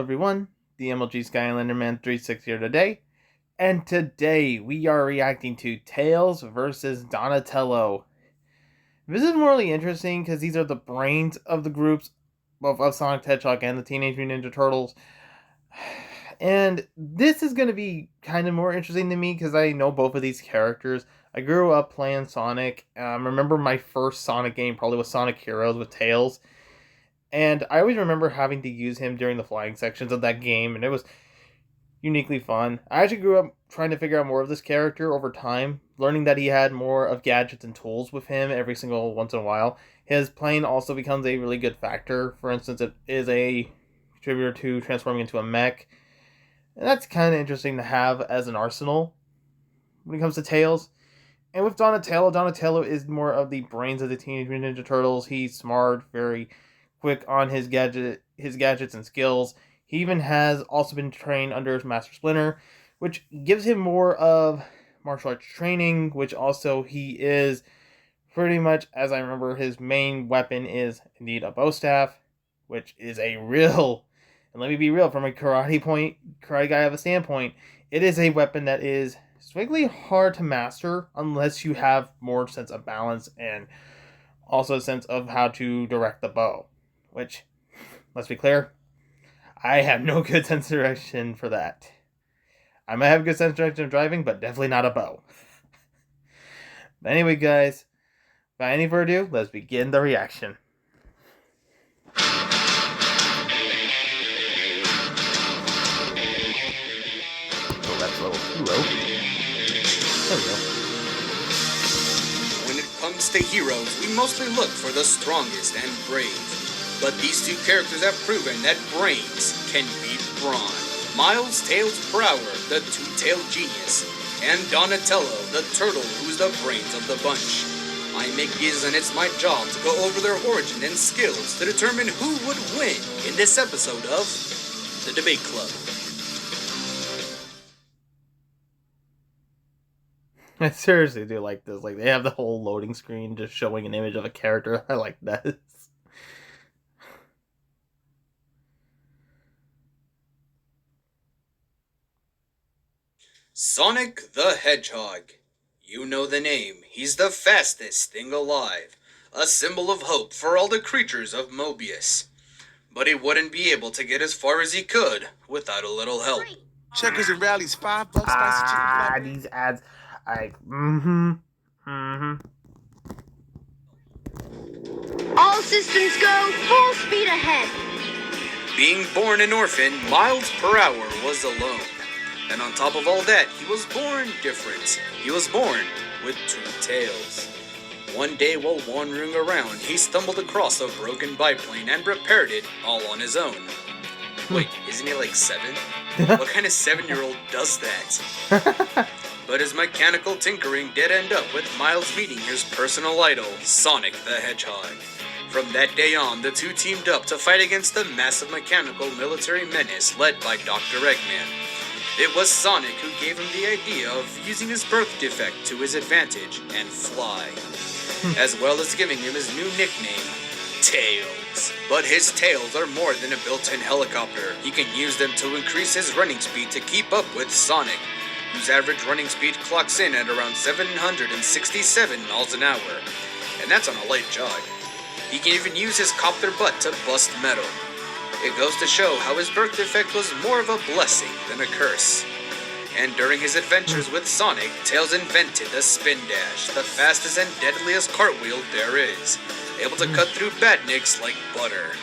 everyone, the MLG Skylander Man 36 here today, and today we are reacting to Tails versus Donatello. This is morally interesting because these are the brains of the groups of Sonic the Hedgehog and the Teenage Mutant Ninja Turtles. And this is going to be kind of more interesting to me because I know both of these characters. I grew up playing Sonic. Remember my first Sonic game probably was Sonic Heroes with Tails. And I always remember having to use him during the flying sections of that game, and it was uniquely fun. I actually grew up trying to figure out more of this character over time, learning that he had more of gadgets and tools with him every single once in a while. His plane also becomes a really good factor. For instance, it is a contributor to transforming into a mech. And that's kind of interesting to have as an arsenal when it comes to Tails. And with Donatello is more of the brains of the Teenage Mutant Ninja Turtles. He's smart, very quick on his gadgets and skills. He even has also been trained under his Master Splinter, which gives him more of martial arts training, which also he is pretty much, as I remember, his main weapon is indeed a bow staff, which is a real, and let me be real, from a karate guy of a standpoint, it is a weapon that is strictly hard to master unless you have more sense of balance and also a sense of how to direct the bow. Which, let's be clear, I have no good sense of direction for that. I might have a good sense of direction of driving, but definitely not a bow. But anyway, guys, without any further ado, let's begin the reaction. Oh, that's a little too low. There we go. When it comes to heroes, we mostly look for the strongest and brave. But these two characters have proven that brains can beat brawn. Miles Tails Prower, the two-tailed genius, and Donatello, the turtle who's the brains of the bunch. I make these and it's my job to go over their origin and skills to determine who would win in this episode of The Debate Club. I seriously do like this. Like, they have the whole loading screen just showing an image of a character. I like that. Sonic the Hedgehog. You know the name. He's the fastest thing alive. A symbol of hope for all the creatures of Mobius. But he wouldn't be able to get as far as he could without a little help. Checkers and rallies, $5 spicy chicken. These ads. All systems go, full speed ahead. Being born an orphan, Miles Prower was alone. And on top of all that, he was born different. He was born with two tails. One day while wandering around, he stumbled across a broken biplane and repaired it all on his own. Wait, isn't he like 7? What kind of 7-year-old does that? But his mechanical tinkering did end up with Miles meeting his personal idol, Sonic the Hedgehog. From that day on, the two teamed up to fight against the massive mechanical military menace led by Dr. Eggman. It was Sonic who gave him the idea of using his birth defect to his advantage and fly, as well as giving him his new nickname, Tails. But his tails are more than a built-in helicopter. He can use them to increase his running speed to keep up with Sonic, whose average running speed clocks in at around 767 miles an hour, and that's on a light jog. He can even use his copter butt to bust metal. It goes to show how his birth defect was more of a blessing than a curse. And during his adventures with Sonic, Tails invented the Spin Dash, the fastest and deadliest cartwheel there is, able to cut through badniks like butter.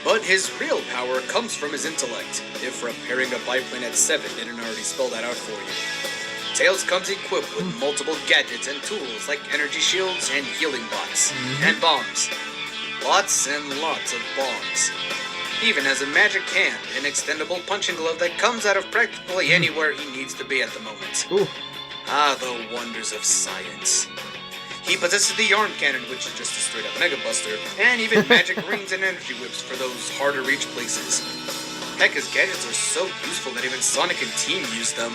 But his real power comes from his intellect, if repairing a biplane at 7 didn't already spell that out for you. Tails comes equipped with multiple gadgets and tools like energy shields and healing bots, and bombs. Lots and lots of bombs. He even has a magic hand, an extendable punching glove that comes out of practically anywhere he needs to be at the moment. Ooh. Ah, the wonders of science. He possesses the Yarn Cannon, which is just a straight-up Mega Buster, and even magic rings and energy whips for those hard-to-reach places. Heck, his gadgets are so useful that even Sonic and Team use them.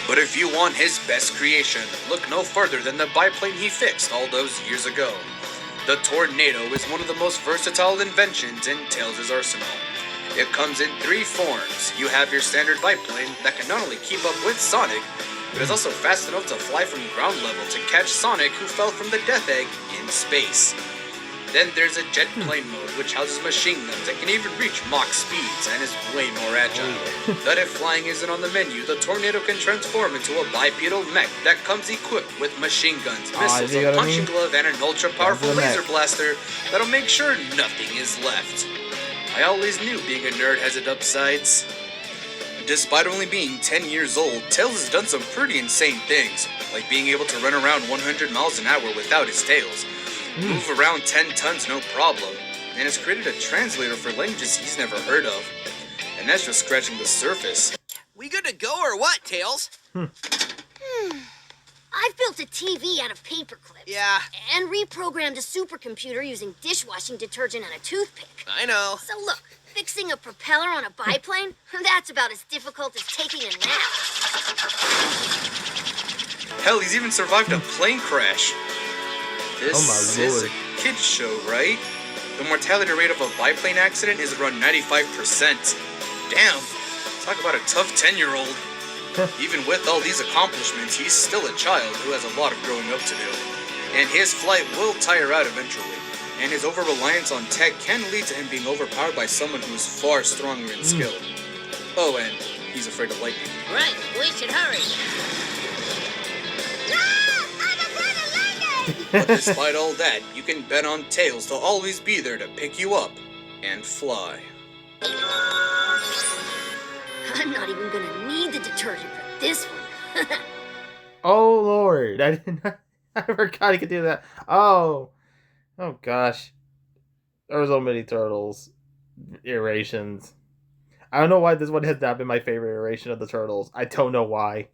But if you want his best creation, look no further than the biplane he fixed all those years ago. The Tornado is one of the most versatile inventions in Tails' arsenal, It comes in 3 forms. You have your standard biplane that can not only keep up with Sonic, but is also fast enough to fly from ground level to catch Sonic, who fell from the Death Egg in space. Then there's a jet plane mode, which houses machine guns and can even reach Mach speeds and is way more agile. But if flying isn't on the menu, the Tornado can transform into a bipedal mech that comes equipped with machine guns, missiles, a punching glove, and an ultra-powerful laser blaster that'll make sure nothing is left. I always knew being a nerd has its upsides. Despite only being 10 years old, Tails has done some pretty insane things, like being able to run around 100 miles an hour without his tails, move around 10 tons no problem, and has created a translator for languages he's never heard of. And that's just scratching the surface. We good to go or what, Tails? I've built a TV out of paper clips. Yeah, And reprogrammed a supercomputer using dishwashing detergent and a toothpick. I know. So look, fixing a propeller on a biplane, that's about as difficult as taking a nap. Hell, he's even survived a plane crash. This is a kid's show, right? The mortality rate of a biplane accident is around 95%. Damn, talk about a tough 10-year-old. Even with all these accomplishments, he's still a child who has a lot of growing up to do. And his flight will tire out eventually. And his over-reliance on tech can lead to him being overpowered by someone who's far stronger in skill. Oh, and he's afraid of lightning. Right, we should hurry. But despite all that, you can bet on Tails to always be there to pick you up and fly. I'm not even gonna need the detergent for this one. Oh Lord, I didn't. I forgot he could do that. Oh gosh, there was so many Turtles iterations. I don't know why this one has not been my favorite iteration of the Turtles. I don't know why.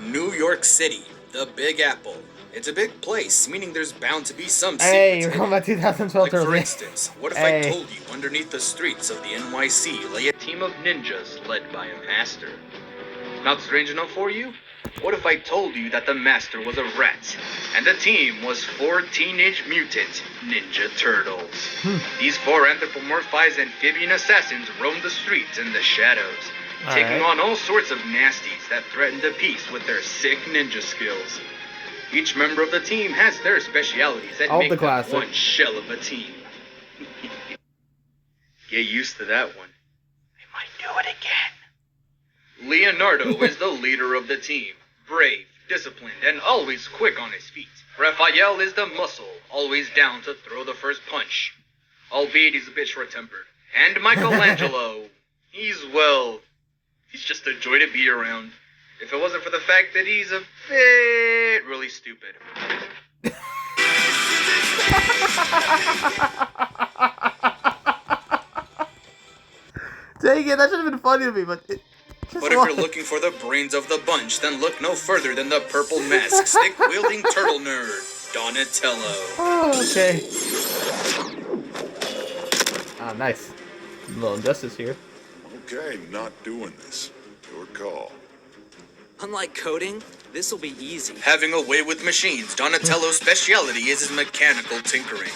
New York City, the Big Apple. It's a big place, meaning there's bound to be some Hey, secrets you're in talking it. about 2012 Like, Turtles. for instance, what if Hey. I told you underneath the streets of the NYC lay a team of ninjas led by a master? Not strange enough for you? What if I told you that the master was a rat, and the team was 4 teenage mutant Ninja Turtles? These 4 anthropomorphized amphibian assassins roam the streets in the shadows, taking on all sorts of nasties that threaten the peace with their sick ninja skills. Each member of the team has their specialities that All make the them classic. one shell of a team. Get used to that one. They might do it again. Leonardo is the leader of the team. Brave, disciplined, and always quick on his feet. Raphael is the muscle, always down to throw the first punch. Albeit he's a bit short-tempered. And Michelangelo, he's just a joy to be around. If it wasn't for the fact that he's a bit really stupid. Dang it, that should have been funny to me, but it just But if you're wasn't. looking for the brains of the bunch, then look no further than the purple mask, stick-wielding turtle nerd, Donatello. Oh, okay. Ah, nice. A little injustice here. Okay, not doing this. Your call. Unlike coding, this'll be easy. Having a way with machines, Donatello's speciality is his mechanical tinkering,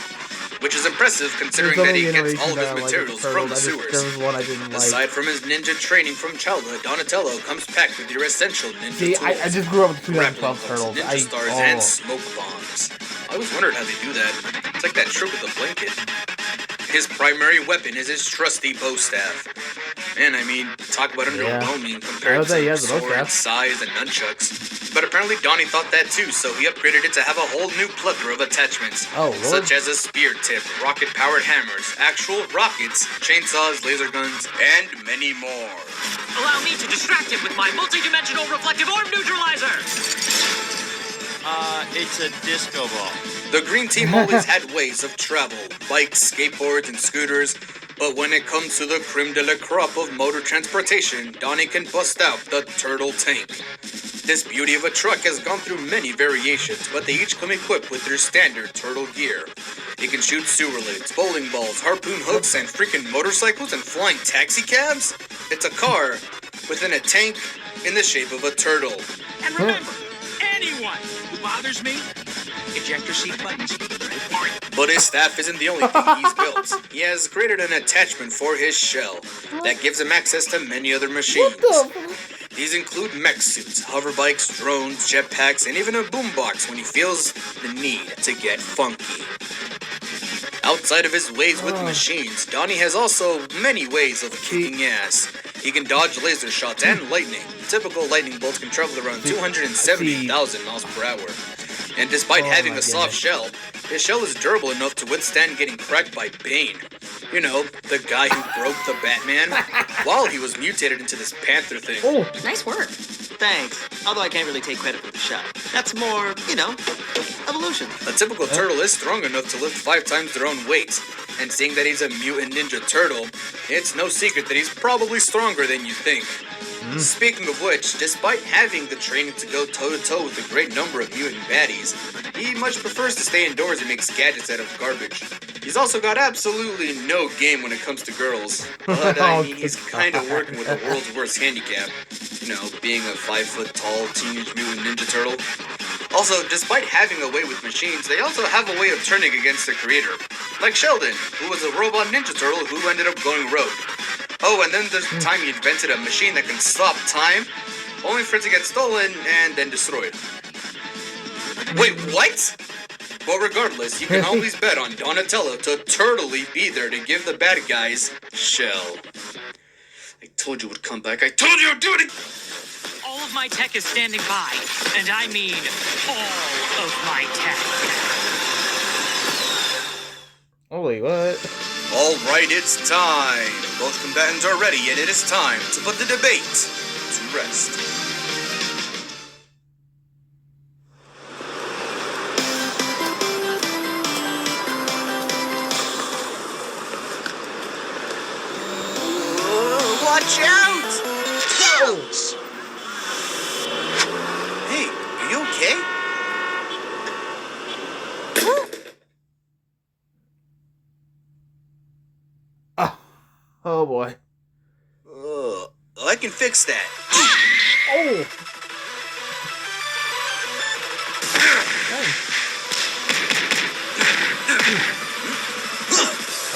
which is impressive considering There's that he only gets all of iterations his that I like materials with from the Turtles. There sewers. was one I didn't like. Aside from his ninja training from childhood, Donatello comes packed with your essential ninja See, tools. I just grew up with the grappling 2012 hooks, Turtles. ninja stars, and smoke bombs. I always wondered how they do that. It's like that trick with the blanket. His primary weapon is his trusty bow staff. Man, I mean, talk about underwhelming I compared would say he to has a bow sword, staff. size, and nunchucks. But apparently Donnie thought that too, so he upgraded it to have a whole new plethora of attachments. Oh, Lord. Such as a spear tip, rocket-powered hammers, actual rockets, chainsaws, laser guns, and many more. Allow me to distract him with my multi-dimensional reflective orb neutralizer! It's a disco ball. The green team always had ways of travel, bikes, skateboards, and scooters, but when it comes to the creme de la crop of motor transportation, Donnie can bust out the turtle tank. This beauty of a truck has gone through many variations, but they each come equipped with their standard turtle gear. It can shoot sewer lids, bowling balls, harpoon hooks, and freaking motorcycles and flying taxi cabs. It's a car within a tank in the shape of a turtle. And remember, anyone who bothers me, ejector seat buttons. Right? But his staff isn't the only thing he's built. He has created an attachment for his shell that gives him access to many other machines. These include mech suits, hover bikes, drones, jetpacks, and even a boombox when he feels the need to get funky. Outside of his ways with machines, Donnie has also many ways of kicking ass. He can dodge laser shots and lightning. Typical lightning bolts can travel around 270,000 miles per hour. And despite having a soft shell, his shell is durable enough to withstand getting cracked by Bane. You know, the guy who broke the Batman while he was mutated into this panther thing. Oh, Nice work. Thanks. Although I can't really take credit for the shot. That's more, evolution. A typical turtle is strong enough to lift 5 times their own weight. And seeing that he's a mutant ninja turtle, it's no secret that he's probably stronger than you think. Speaking of which, despite having the training to go toe-to-toe with a great number of mutant baddies, he much prefers to stay indoors and makes gadgets out of garbage. He's also got absolutely no game when it comes to girls. But I mean, he's kind of working with the world's worst handicap. Being a 5-foot-tall teenage mutant ninja turtle. Also, despite having a way with machines, they also have a way of turning against the creator. Like Sheldon, who was a robot ninja turtle who ended up going rogue. Oh, and then there's the time he invented a machine that can stop time, only for it to get stolen and then destroyed. Wait, what? But regardless, you can always bet on Donatello to totally be there to give the bad guys shell. I told you it would come back. I told you I'd do it! All of my tech is standing by, and I mean all of my tech. holy what? All right, it's time. Both combatants are ready, and it is time to put the debate to rest. Watch out! Ouch! Hey, are you okay? Oh boy. I can fix that. Oh!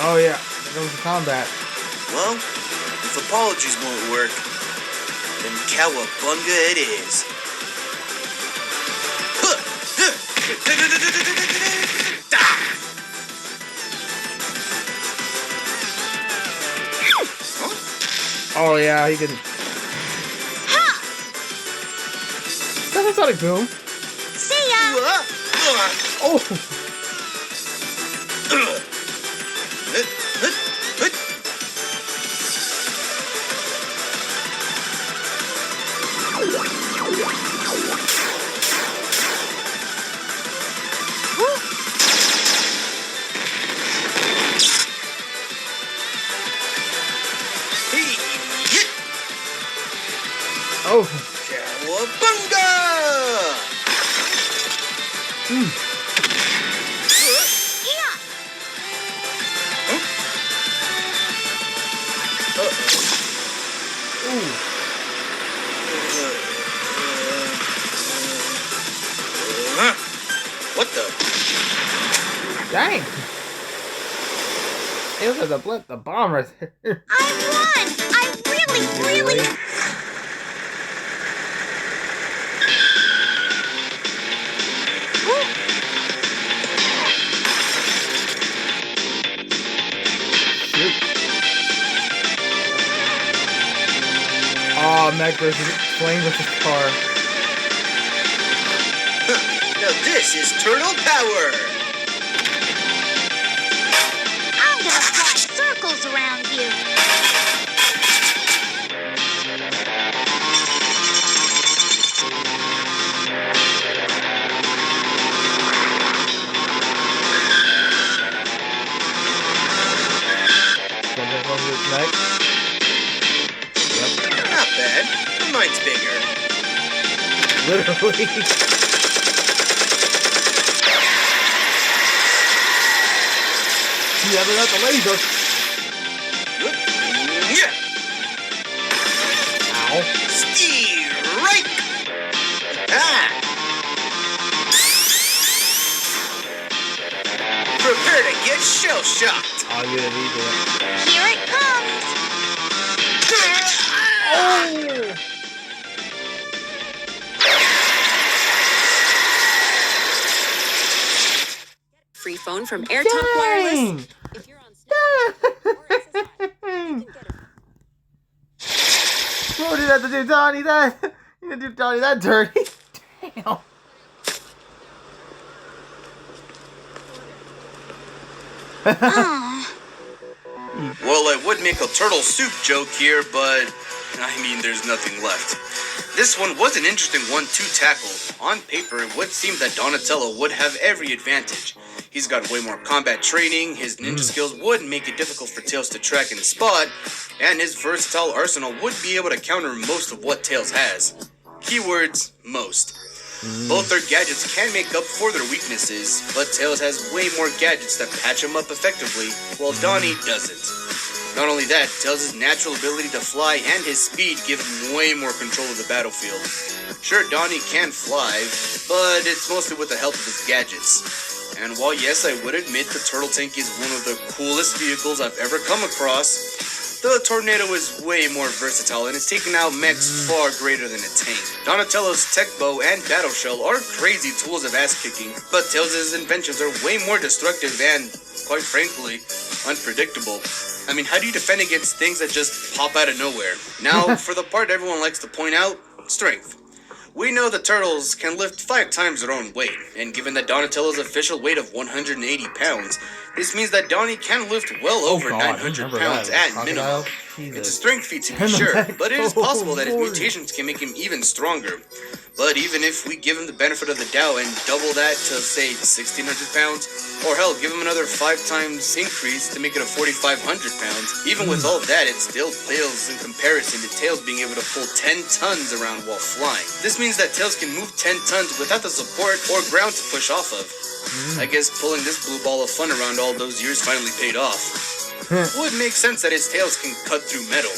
Oh yeah, there goes the combat. Well, if apologies won't work, then cowabunga it is. Oh yeah, he can. That's a sonic boom. See ya! Oh! Oh! Cowabunga! What the? Dang! It was a blip, the bomb right there. I won! I really... Oh, Mech versus Flame versus car. Now this is Turtle Power! I'm gonna fly circles around you. Mech. Not bad. Mine's bigger. Literally. Yeah, but not the laser. Yeah! Ow. Strike! Ah! Prepare shell-shocked. Oh, you didn't need it. Here it comes! Oh! Free phone from AirTalk Wireless. If you're on Snapchat or SSI, you can get it. Oh, did that to do Donnie that? You didn't do Donnie that dirty. Damn. Well, I would make a turtle soup joke here, but I mean, there's nothing left. This one was an interesting 1-2 tackle. On paper, it would seem that Donatello would have every advantage. He's got way more combat training, his ninja skills would make it difficult for Tails to track and spot, and his versatile arsenal would be able to counter most of what Tails has. Keywords, most. Both their gadgets can make up for their weaknesses, but Tails has way more gadgets that patch him up effectively, while Donnie doesn't. Not only that, Tails' natural ability to fly and his speed give him way more control of the battlefield. Sure, Donnie can fly, but it's mostly with the help of his gadgets. And while yes, I would admit the Turtle Tank is one of the coolest vehicles I've ever come across, the Tornado is way more versatile and has taken out mechs far greater than a tank. Donatello's Tech Bow and Battle Shell are crazy tools of ass kicking, but Tails' inventions are way more destructive and, quite frankly, unpredictable. I mean, how do you defend against things that just pop out of nowhere? Now, for the part everyone likes to point out, strength. We know the turtles can lift 5 times their own weight, and given that Donatello's official weight of 180 pounds, this means that Donnie can lift well over 900 pounds at minimum. It's a strength feat to be sure, but it is possible that his mutations can make him even stronger. But even if we give him the benefit of the doubt and double that to, say, 1,600 pounds, or hell, give him another 5 times increase to make it a 4,500 pounds, even with all that, it still fails in comparison to Tails being able to pull 10 tons around while flying. This means that Tails can move 10 tons without the support or ground to push off of. I guess pulling this blue ball of fun around all those years finally paid off. Would make sense that his tails can cut through metal.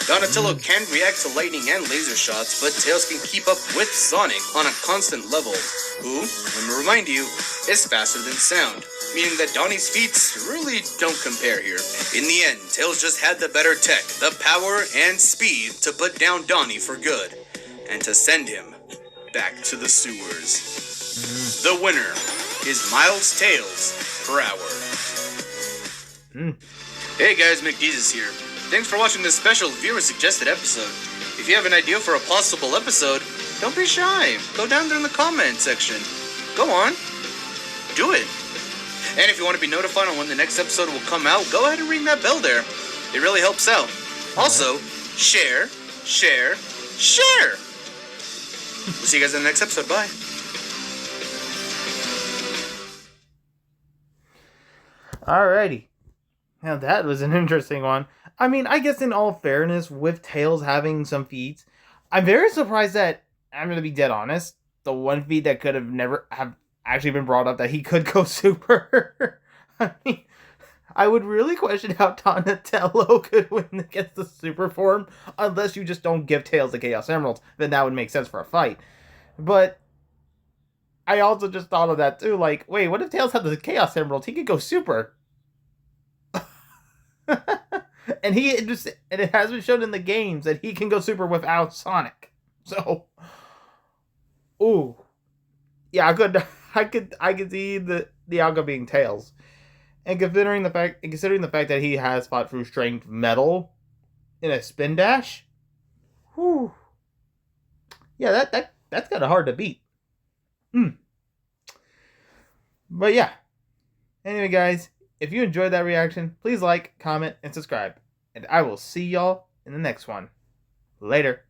Donatello can react to lightning and laser shots, but Tails can keep up with Sonic on a constant level, who, let me remind you, is faster than sound, meaning that Donnie's feats really don't compare here. In the end, Tails just had the better tech, the power and speed to put down Donnie for good, and to send him back to the sewers. The winner is Miles Tails per hour. Hey guys, McDeezus here. Thanks for watching this special viewer-suggested episode. If you have an idea for a possible episode, don't be shy. Go down there in the comment section. Go on. Do it. And if you want to be notified on when the next episode will come out, go ahead and ring that bell there. It really helps out. Also, share, share, share! We'll see you guys in the next episode. Bye. Alrighty. Now that was an interesting one. I mean, I guess in all fairness, with Tails having some feats, I'm very surprised that, I'm going to be dead honest, the one feat that could have never have actually been brought up that he could go super. I mean, I would really question how Donatello could win against the super form, unless you just don't give Tails the Chaos Emeralds, then that would make sense for a fight. But I also just thought of that too, like, wait, what if Tails had the Chaos Emeralds? He could go super. And it has been shown in the games that he can go super without Sonic. So, ooh, yeah, I could see the outcome being Tails. And considering the fact that he has fought through strength metal in a spin dash, whew, yeah, that's kind of hard to beat. But yeah. Anyway, guys, if you enjoyed that reaction, please like, comment, and subscribe. And I will see y'all in the next one. Later.